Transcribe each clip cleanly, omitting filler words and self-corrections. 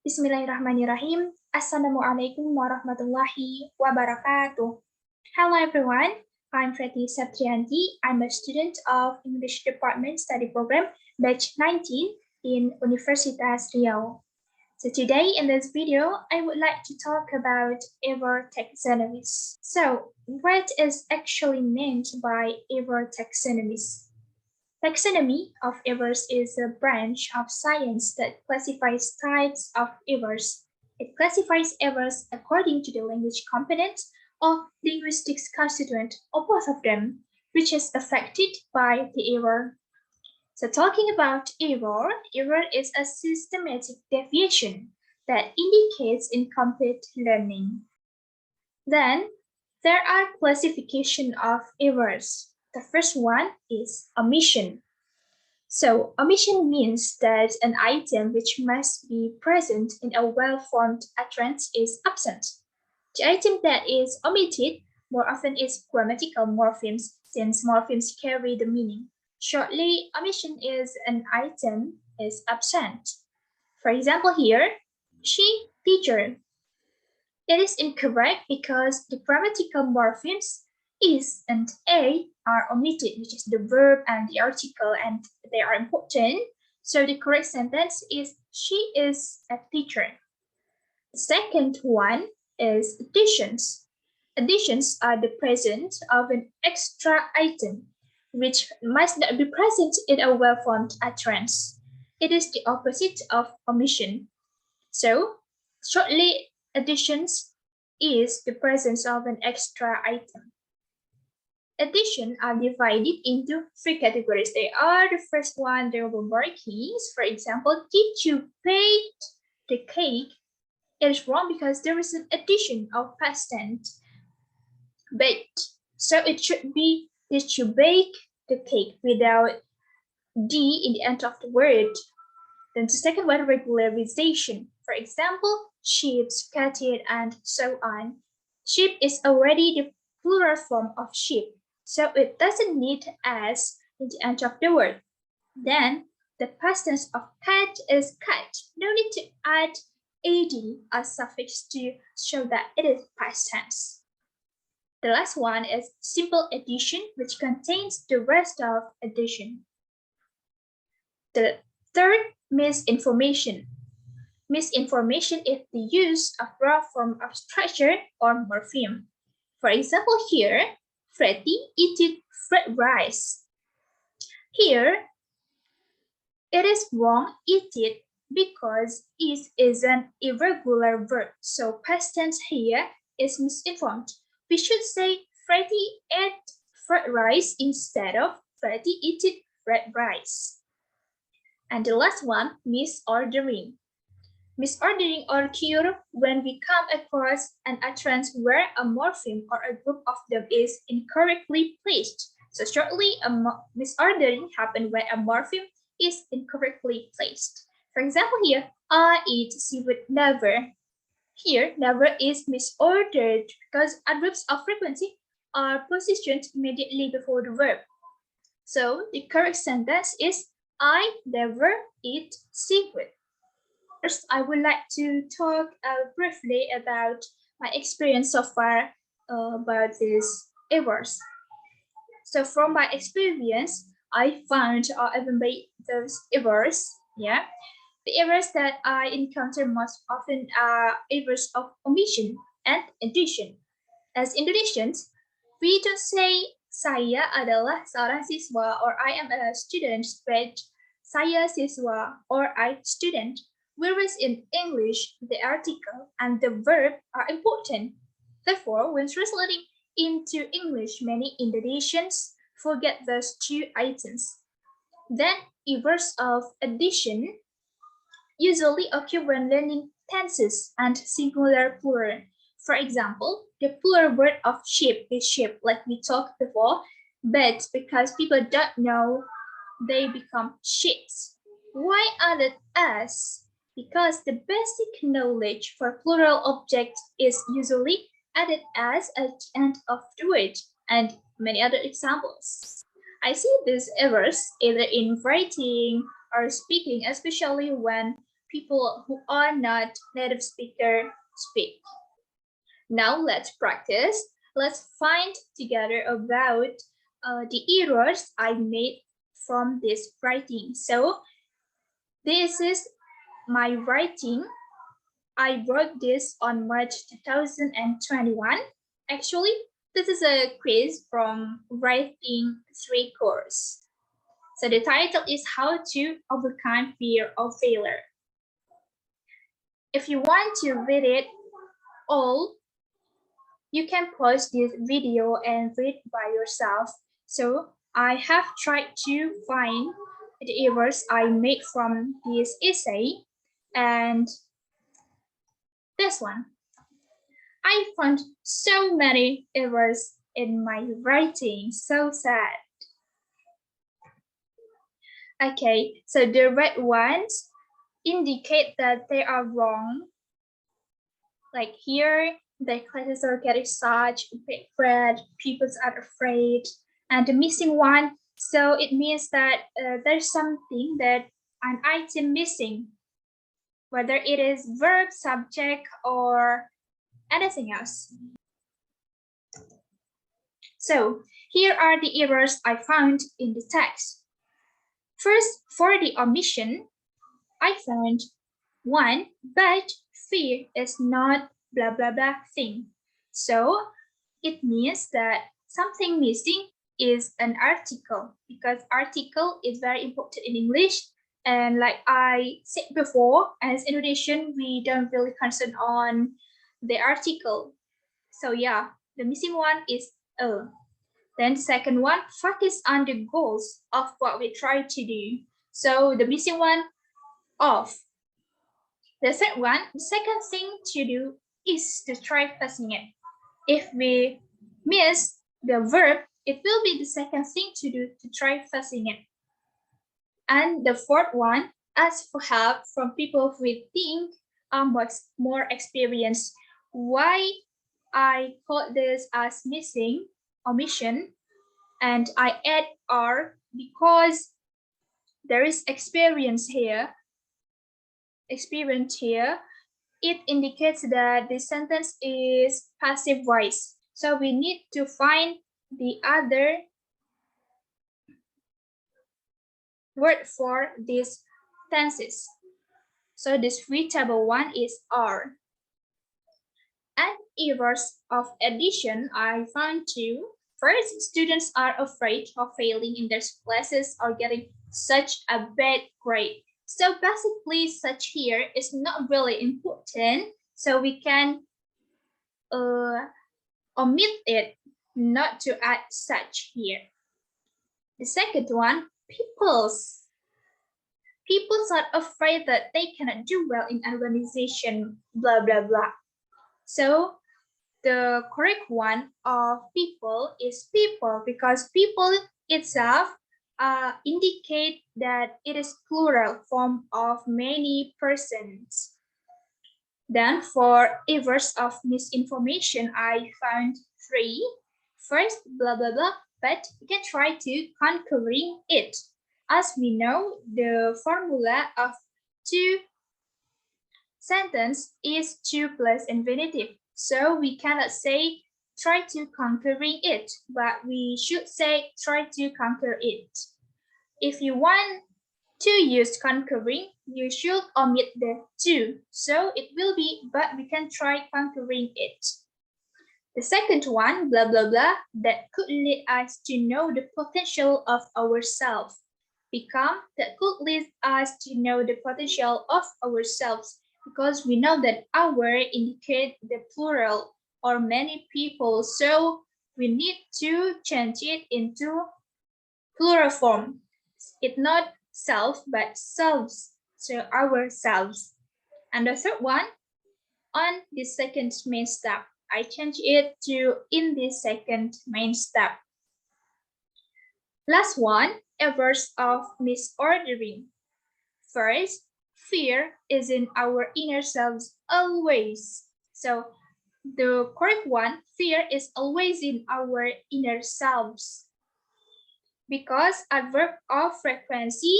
Bismillahirrahmanirrahim. Assalamualaikum warahmatullahi wabarakatuh. Hello everyone. I'm Freti Septri Yanti. I'm a student of English Department Study Program Batch 19 in Universitas Riau. So today in this video, I would like to talk about error taxonomies. So what is actually meant by error taxonomies? Taxonomy of errors is a branch of science that classifies types of errors. It classifies errors according to the language component or linguistics constituent, or both of them, which is affected by the error. So talking about error is a systematic deviation that indicates incomplete learning. Then there are classification of errors. The first one is omission. So omission means that an item which must be present in a well-formed utterance is absent. The item that is omitted more often is grammatical morphemes, since morphemes carry the meaning. Shortly, omission is an item is absent. For example here, she, teacher. It is incorrect because the grammatical morphemes is and a are omitted, which is the verb and the article, and they are important. So the correct sentence is she is a teacher. The second one is additions. Additions are the presence of an extra item, which must not be present in a well-formed utterance. It is the opposite of omission. So, shortly, additions is the presence of an extra item. Addition are divided into three categories. They are the first one, there were markings. For example, did you bake the cake? It is wrong because there is an addition of past tense, baked. So it should be, did you bake the cake without D in the end of the word. Then the second one, regularization. For example, sheep, cattle, and so on. Sheep is already the plural form of sheep, so it doesn't need s in the end of the word. Then the past tense of cat is cat. No need to add ad as suffix to show that it is past tense. The last one is simple addition, which contains the rest of addition. The third, misinformation. Misinformation is the use of raw form of structure or morpheme. For example here, Freti eated fried rice. Here, it is wrong eat it because it is an irregular verb. So past tense here is misinformed. We should say Freti ate fried rice instead of Freti eated fried rice. And the last one, misordering. Misordering occurs when we come across an utterance where a morpheme or a group of them is incorrectly placed. So shortly, a misordering happens when a morpheme is incorrectly placed. For example here, I eat seafood never. Here, never is misordered because adverbs of frequency are positioned immediately before the verb. So the correct sentence is I never eat seafood. First, I would like to talk briefly about my experience so far about these errors. So from my experience, I found even by those errors, the errors that I encounter most often are errors of omission and addition. As Indonesians, we don't say saya adalah seorang siswa or I am a student, but saya siswa or I student. Whereas in English, the article and the verb are important. Therefore, when translating into English, many Indonesians forget those two items. Then, errors of addition usually occur when learning tenses and singular plural. For example, the plural word of sheep is sheep, like we talked before, but because people don't know, they become sheeps. Why added s? Because the basic knowledge for plural object is usually added as at the end of the word, and many other examples. I see these errors either in writing or speaking, especially when people who are not native speaker speak. Now let's practice. Let's find together about the errors I made from this writing. So this is my writing. I wrote this on March 2021. Actually, this is a quiz from Writing 3 course. So the title is How to Overcome Fear of Failure. If you want to read it all, you can pause this video and read by yourself. So I have tried to find the errors I made from this essay, and this one. I found so many errors in my writing, so sad. Okay, so the red ones indicate that they are wrong. Like here, the classes are getting such big red, people are afraid, and the missing one, so it means that there's something that an item missing, whether it is verb, subject, or anything else. So here are the errors I found in the text. First, for the omission, I found one, but fear is not blah blah blah thing. So it means that something missing is an article, because article is very important in English. And like I said before, as Indonesian, we don't really concern on the article. So yeah, the missing one is a. Then second one, focus on the goals of what we try to do. So the missing one, of. The third one, the second thing to do is to try passing it. If we miss the verb, it will be the second thing to do to try passing it. And the fourth one, ask for help from people who think are more experienced. Why I call this as missing, omission, and I add R because there is experience here. It indicates that the sentence is passive voice. So we need to find the other word for these tenses. So the suitable one is are. And errors of addition I found two. First, students are afraid of failing in their classes or getting such a bad grade. So basically, such here is not really important. So we can omit it, not to add such here. The second one, peoples. Peoples are afraid that they cannot do well in an organization, blah, blah, blah. So the correct one of people is people, because people itself indicate that it is plural form of many persons. Then for errors of misinformation, I found three. First, blah, blah, blah, but you can try to conquering it. As we know, the formula of two sentence is to plus infinitive. So we cannot say try to conquering it, but we should say try to conquer it. If you want to use conquering, you should omit the to. So it will be, but we can try conquering it. The second one, blah, blah, blah, that could lead us to know the potential of ourselves. Become, that could lead us to know the potential of ourselves, because we know that our indicate the plural or many people. So we need to change it into plural form. It's not self, but selves. So ourselves. And the third one, on the second main step, I change it to in the second main step. Last one, errors of misordering. First, fear is in our inner selves always. So the correct one, fear is always in our inner selves, because adverb of frequency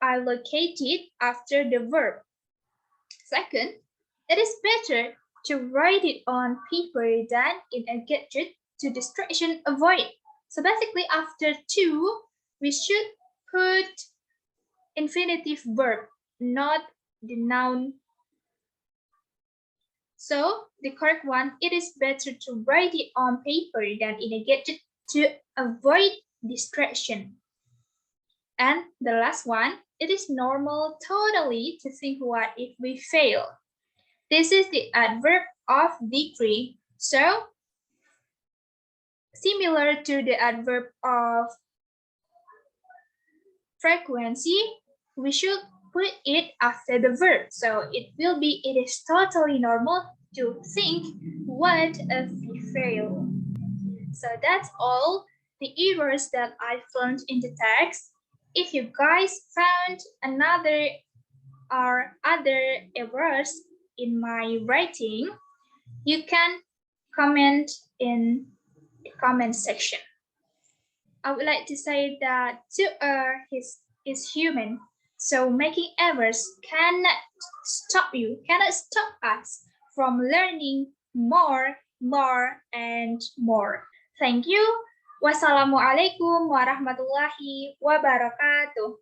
are located after the verb. Second, it is better to write it on paper than in a gadget to distraction avoid. So basically after to, we should put infinitive verb, not the noun. So the correct one, it is better to write it on paper than in a gadget to avoid distraction. And the last one, it is normal totally to think what if we fail. This is the adverb of degree. So similar to the adverb of frequency, we should put it after the verb. So it will be, it is totally normal to think, what if we fail? So that's all the errors that I found in the text. If you guys found another or other errors in my writing, you can comment in the comment section. I would like to say that to err is human, so making errors cannot stop you, cannot stop us from learning more, and more. Thank you. Wassalamualaikum warahmatullahi wabarakatuh.